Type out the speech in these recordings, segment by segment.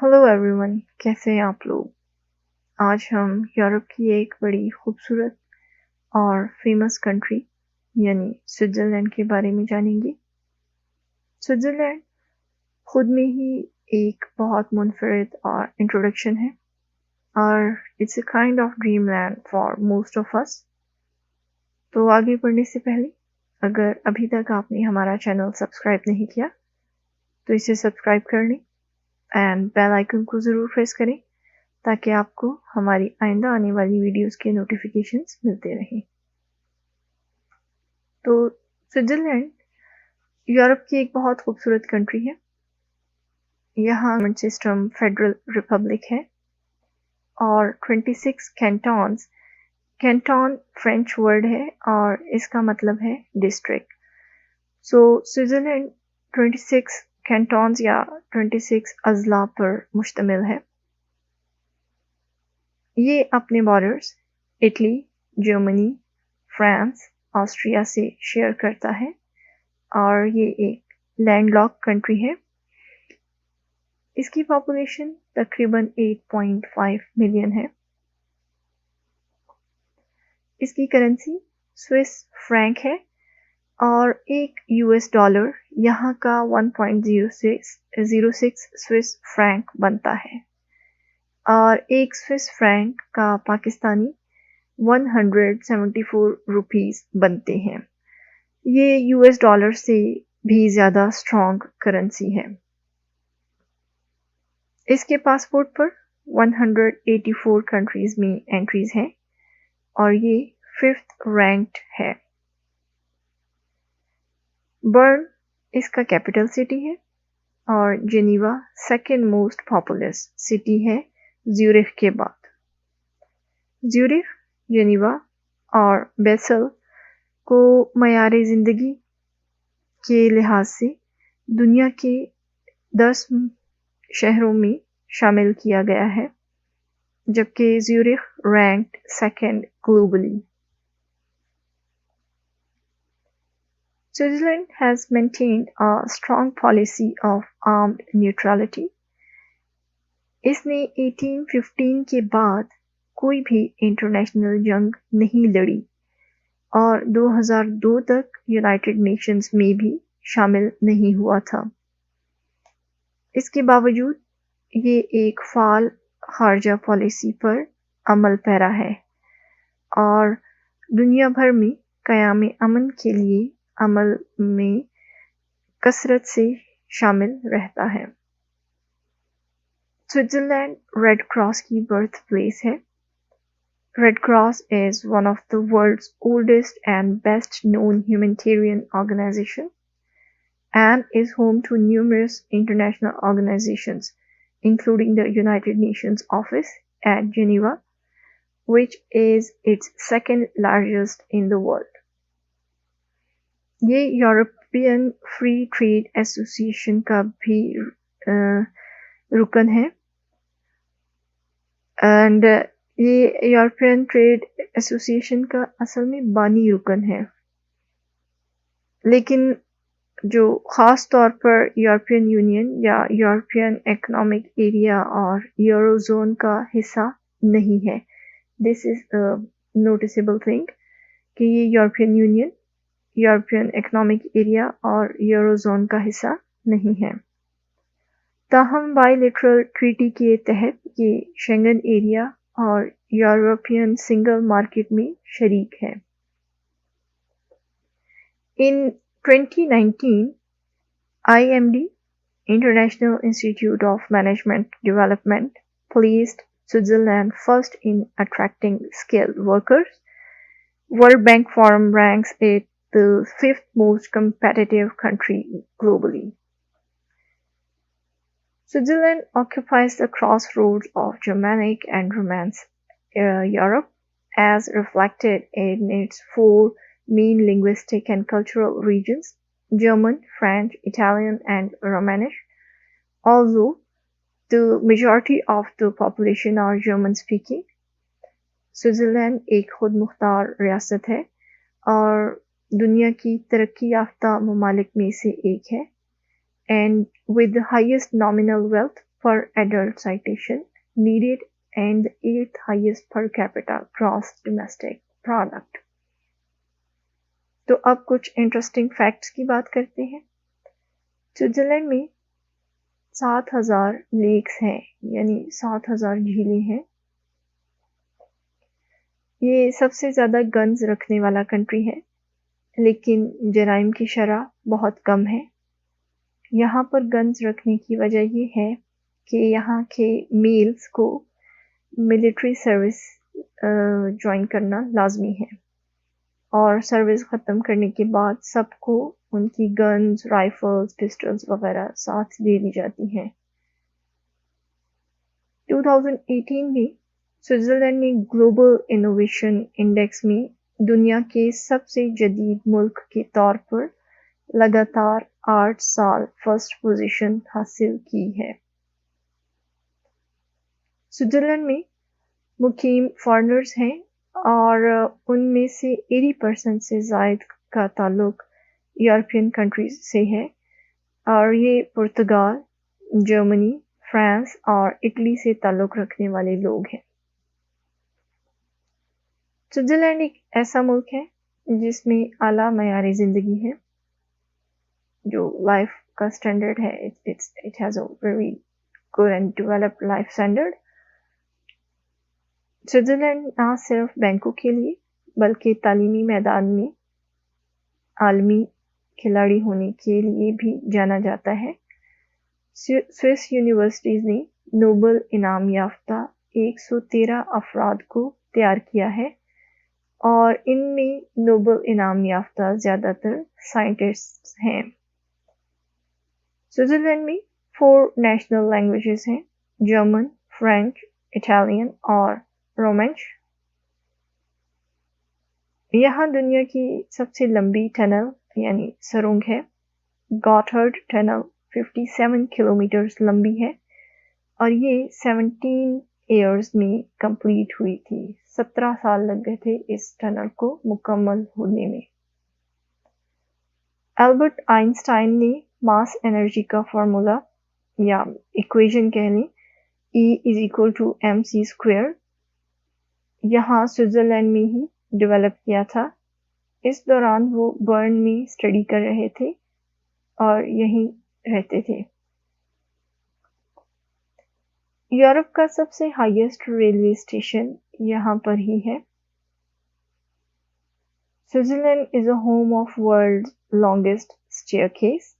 Hello everyone, कैसे हैं आप लोग। आज हम यूरोप की एक बड़ी खूबसूरत और फेमस कंट्री यानी स्विट्ज़रलैंड के बारे में जानेंगे। स्विट्ज़रलैंड खुद में ही एक बहुत मुनफरिद और इंट्रोडक्शन है और it's a kind of dream land for most of us. तो आगे बढ़ने से पहले अगर अभी तक आपने हमारा चैनल सब्सक्राइब नहीं किया तो इसे सब्सक्राइब कर लें एंड बेल आइकन को ज़रूर प्रेस करें ताकि आपको हमारी आइंदा आने वाली वीडियोस के नोटिफिकेशंस मिलते रहें। तो स्विट्ज़रलैंड यूरोप की एक बहुत खूबसूरत कंट्री है। यहाँ गवर्नमेंट सिस्टम फेडरल रिपब्लिक है और 26 कैंटन्स, कैंटन फ्रेंच वर्ड है और इसका मतलब है डिस्ट्रिक्ट। सो स्विट्ज़रलैंड 26 कैंटन्स या 26 अजला पर मुश्तमिल है। ये अपने borders Italy, Germany, France, Austria से शेयर करता है और ये एक लैंडलॉक कंट्री है। इसकी पॉपुलेशन तकरीबन 8.5 मिलियन है। इसकी करेंसी स्विस फ्रैंक है और एक यूएस डॉलर यहाँ का 1.06 स्विस फ्रैंक बनता है और एक स्विस फ्रैंक का पाकिस्तानी 174 रुपीस बनते हैं। ये यूएस डॉलर से भी ज़्यादा स्ट्रॉन्ग करेंसी है। इसके पासपोर्ट पर 184 कंट्रीज में एंट्रीज हैं और ये 5th रैंक्ड है। बर्न इसका कैपिटल सिटी है और Geneva second most populous city है ज्यूरिख के बाद। ज्यूरिख, जेनीवा और बेसल को मयार ज़िंदगी के लिहाज से दुनिया के 10 शहरों में शामिल किया गया है, जबकि Zurich ranked second globally. Switzerland has maintained a strong policy of armed neutrality. इसने 1815 के बाद कोई भी इंटरनेशनल जंग नहीं लड़ी और 2002 तक यूनाइटेड नेशंस में भी शामिल नहीं हुआ था। इसके बावजूद ये एक फाल खारजा पॉलिसी पर अमल पैरा है और दुनिया भर में क़याम अमन के लिए अमल में कसरत से शामिल रहता है। स्विट्ज़रलैंड रेड क्रॉस की बर्थ प्लेस है। Red Cross is one of the world's oldest and best known humanitarian organization and is home to numerous international organizations, including the United Nations office at Geneva, which is its second largest in the world. ये European free trade association का भी रुकन है and ये European trade association का असल में बानी रुकन है, लेकिन जो ख़ास तौर पर यूरोपियन यूनियन या यूरोपियन इकोनॉमिक एरिया और यूरोजोन का हिस्सा नहीं है। This is a noticeable thing कि ये European union, European economic area और यूरोजोन का हिस्सा नहीं है। ताहम बायलैटरल ट्रीटी के तहत ये शेंगन एरिया और यूरोपियन सिंगल मार्केट में शरीक है। In 2019, IMD, International Institute of Management Development, placed Switzerland first in attracting skilled workers. World Bank Forum ranks it the 5th most competitive country globally. Switzerland occupies the crossroads of Germanic and Romance Europe, as reflected in its 4 main linguistic and cultural regions: German, French, Italian, and Romanish. Although the majority of the population are German-speaking, Switzerland एक खुद मुख्तार रियासत है और दुनिया की तरक्की याफ्ता ममालिक में से एक है, and with the highest nominal wealth per adult citation needed and the 8th highest per capita gross domestic product. तो अब कुछ इंटरेस्टिंग फैक्ट्स की बात करते हैं। स्विट्जरलैंड में 7,000 लेक्स हैं, यानी 7,000 झीलें हैं। ये सबसे ज़्यादा गन्स रखने वाला कंट्री है, लेकिन जराइम की शरह बहुत कम है। यहाँ पर गन्स रखने की वजह ये है कि यहाँ के मेल्स को मिलिट्री सर्विस ज्वाइन करना लाजमी है और सर्विस ख़त्म करने के बाद सबको उनकी गन्स, राइफल्स, पिस्टल्स वगैरह साथ दे दी जाती हैं। 2018 में स्विट्ज़रलैंड ने ग्लोबल इनोवेशन इंडेक्स में दुनिया के सबसे जदीद मुल्क के तौर पर लगातार 8 साल फर्स्ट पोजीशन हासिल की है। स्विट्ज़रलैंड में मुकीम फॉरेनर्स हैं और उनमें से 80% से ज़ायद का ताल्लुक यूरोपियन कंट्रीज से है और ये पुर्तगाल, जर्मनी, फ्रांस और इटली से ताल्लुक रखने वाले लोग हैं। स्विट्ज़रलैंड एक ऐसा मुल्क है जिसमें आला मयारी ज़िंदगी है, जो लाइफ का स्टैंडर्ड है। It has a very good and developed life standard. Switzerland ना सिर्फ बैंकों के लिए बल्कि तालीमी मैदान में आलमी खिलाड़ी होने के लिए भी जाना जाता है। स्विस यूनिवर्सिटीज़ ने नोबल इनाम याफ्ता 113 अफराद को तैयार किया है और इनमें नोबल इनाम याफ्ता ज़्यादातर साइंटिस्ट्स हैं। स्विट्ज़रलैंड में 4 नेशनल लैंग्वेजेस हैं: जर्मन, फ्रेंच, इटालियन और रोमांच। यहाँ दुनिया की सबसे लंबी टनल यानी सुरंग है। गॉथर्ड टनल 57 किलोमीटर लंबी है और ये 17 ईयर्स में कंप्लीट हुई थी। 17 साल लग गए थे इस टनल को मुकम्मल होने में। एल्बर्ट आइंस्टाइन ने मास एनर्जी का फार्मूला या इक्वेशन कह लें E=mc², यहाँ स्विट्ज़रलैंड में ही डेवलप किया था। इस दौरान वो बर्न में स्टडी कर रहे थे और यहीं रहते थे। यूरोप का सबसे हाईएस्ट रेलवे स्टेशन यहाँ पर ही है। Switzerland is a home of world's longest staircase.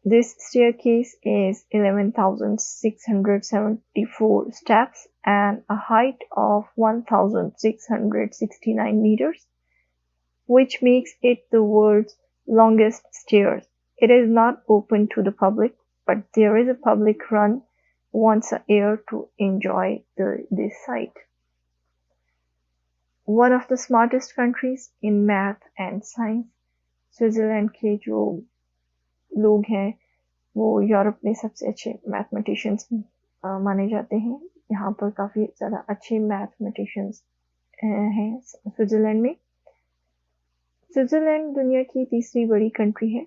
This staircase is 11,674 steps and a height of 1,669 meters, which makes it the world's longest stairs. It is not open to the public, but there is a public run once a year to enjoy this site. One of the smartest countries in math and science. Switzerland के जो लोग हैं वो Europe में सबसे अच्छे mathematicians माने जाते हैं। यहाँ पर काफ़ी ज़्यादा अच्छे मैथमेटिशियंस हैं स्विट्ज़रलैंड में। स्विट्ज़रलैंड दुनिया की तीसरी बड़ी कंट्री है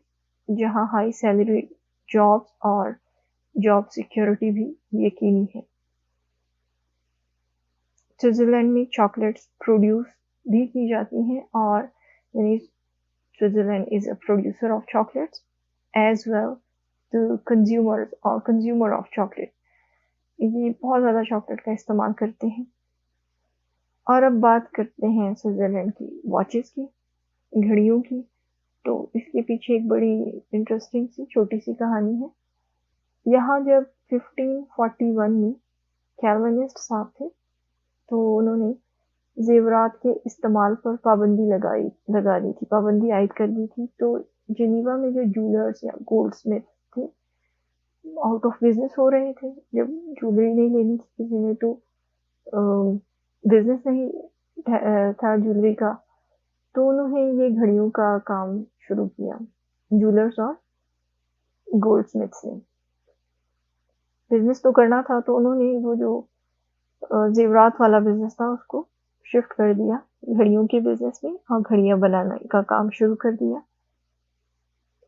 जहाँ हाई सैलरी जॉब्स और जॉब सिक्योरिटी भी यकीनी है। स्विट्ज़रलैंड में चॉकलेट्स प्रोड्यूस भी की जाती हैं और यानी Switzerland is a producer of chocolates as well the consumer of chocolate. ये बहुत ज़्यादा चॉकलेट का इस्तेमाल करते हैं। और अब बात करते हैं स्विट्ज़रलैंड की वॉचेस की, घड़ियों की। तो इसके पीछे एक बड़ी इंटरेस्टिंग सी छोटी सी कहानी है। यहाँ जब 1541 में कैल्विनिस्ट साहब थे तो उन्होंने जेवरात के इस्तेमाल पर पाबंदी लगा दी थी, पाबंदी आयद कर दी थी। तो जिनीवा में जो जूलर्स या गोल्ड स्मिथ थे आउट ऑफ बिजनेस हो रहे थे। जब ज्वेलरी नहीं लेनी थी किसी ने तो बिजनेस नहीं था ज्वेलरी का, तो उन्होंने ये घड़ियों का काम शुरू किया, जूलर्स और गोल्ड स्मिथ्स ने। बिजनेस तो करना था तो उन्होंने वो जो जेवरात वाला बिजनेस था उसको शिफ्ट कर दिया घड़ियों के बिजनेस में और घड़ियां बनाने का काम शुरू कर दिया।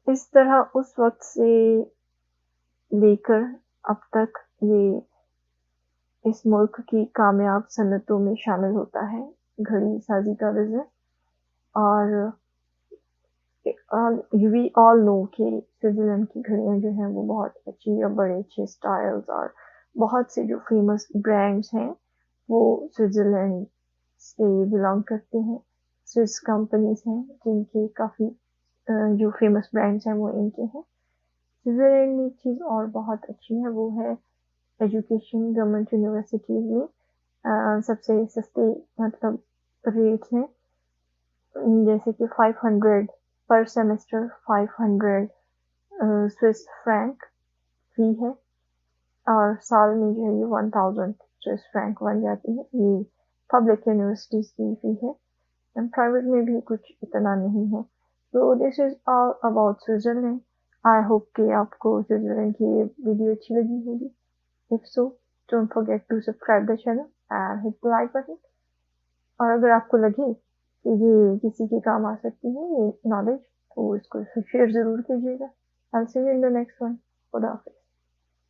इस तरह उस वक्त से लेकर अब तक ये इस मुल्क की कामयाब सनतों में शामिल होता है घड़ी साजी का बिजनेस। और वी ऑल नो कि स्विट्जरलैंड की घड़ियाँ जो हैं वो बहुत अच्छी और बड़े अच्छे स्टाइल्स और बहुत से जो फेमस ब्रांड्स हैं वो स्विट्जरलैंड से बिलोंग करते हैं। स्विस कंपनीज हैं जिनके काफ़ी जो फेमस ब्रांड्स हैं वो इनके हैं। स्विट्जरलैंड में एक चीज़ और बहुत अच्छी है वो है एजुकेशन। गवर्नमेंट यूनिवर्सिटीज़ में सबसे सस्ते मतलब रेट्स हैं, जैसे कि 500 पर सेमेस्टर 500 स्विस फ्रैंक फी है और साल में जो है ये 1000 स्विस फ्रैंक बन जाती है। ये पब्लिक यूनिवर्सिटीज़ की फी है एंड प्राइवेट में भी कुछ इतना नहीं है। तो this is all about Switzerland. I hope कि आपको स्विट्जरलैंड की ये वीडियो अच्छी लगी होगी। If so don't forget to subscribe the channel and hit the like button. और अगर आपको लगे कि ये किसी के काम आ सकती है ये नॉलेज तो इसको शेयर ज़रूर कीजिएगा। I'll see you in the next one. खुदा हाफिज़।